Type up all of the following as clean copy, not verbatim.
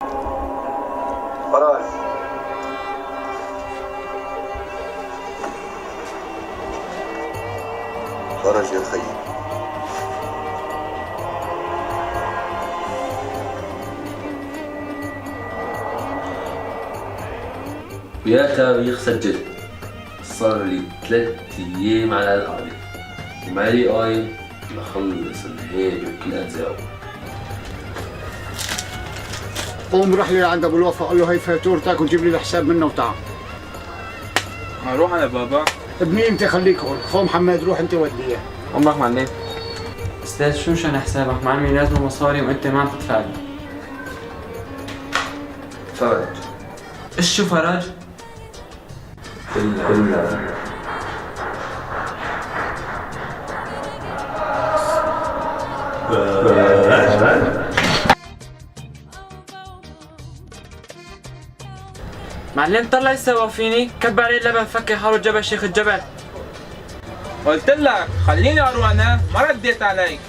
فرج. فرج يا خيي. ويا تاريخ سجل، صار لي 3 أيام على القعدة ومالي قايم لخلص الهيبة بكل أجزائه. قوم روح لي عند ابو الوفا قال له هي فاتورتك وجيب لي الحساب منه وتعال. اروح انا بابا. ابني انت خليك هون، خو محمد روح انت ودي اياه. عمرك معلم. استاذ شو شان حسابك؟ مع عمي لازم مصاري وانت ما عم تدفع لي. فرج. ايش شو فرج؟ معلم طلع يسوى فيني، كب عليه اللبن فكر حاله جبل شيخ الجبل. قلت لك خليني اروح انا، ما رديت عليك.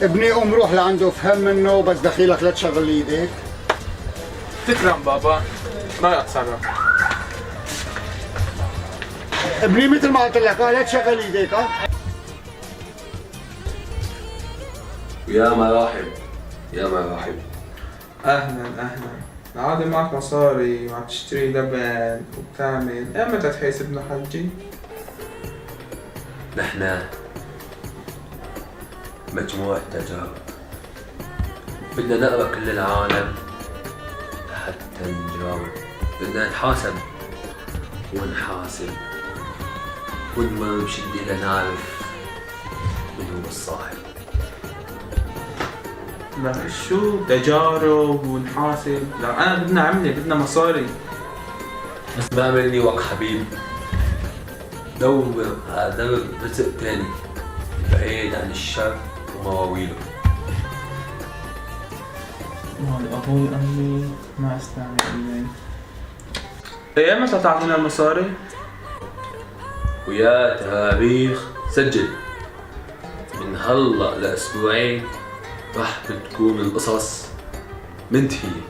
ابني قوم روح لعنده افهم منه، بس دخيلك لا تشغل ايديك. تكرم بابا، ما اتصرف. ابني مثل ما قلت لك لا تشغل ايديك. ويا مراحب يا مراحب. اهلا اهلا. العادة معك مصاري وعم تشتري لبن وبتعمل، امتى تحاسبنا حجي؟ نحن مجموعة تجارب بدنا نقرا كل العالم حتى نجاوب. بدنا نتحاسب ونحاسب ونمر بشدة لنعرف من هو الصاحب. لا شو تجارب ونحاسب؟ لا انا بدنا عملة، بدنا مصاري. بس بعملني وك حبيب، دور على درب رزق تاني بعيد عن الشر ومواويله. مال ابوي امي ما استعمل ايميل. ايه متى تعطينا المصاري؟ ويا تاريخ سجل، من هلا لأسبوعين راح بتكون القصص منتهية.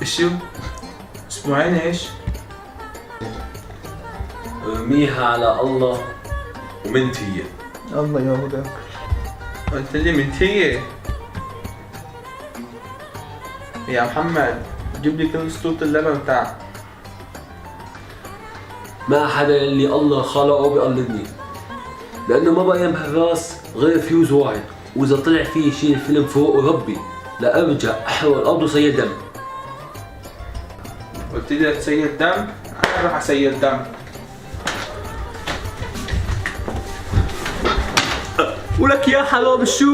شو؟ اسبوعين ايش؟ ارميها على الله ومنتهية. الله يهودك. قلت لي منتهية. يا محمد جيب لي كل سطوط اللبن بتاعك. ما حدا اللي الله خلقه بيقلدني، لأنه ما بقى بهالراس غير فيوز واحد، وإذا طلع فيه شيء الفيلم فوق وربي لأرجع أحرق الأرض وصيد دم. قلت لي تسيل دم، انا راح اسيل دم. ولك يا حرام شو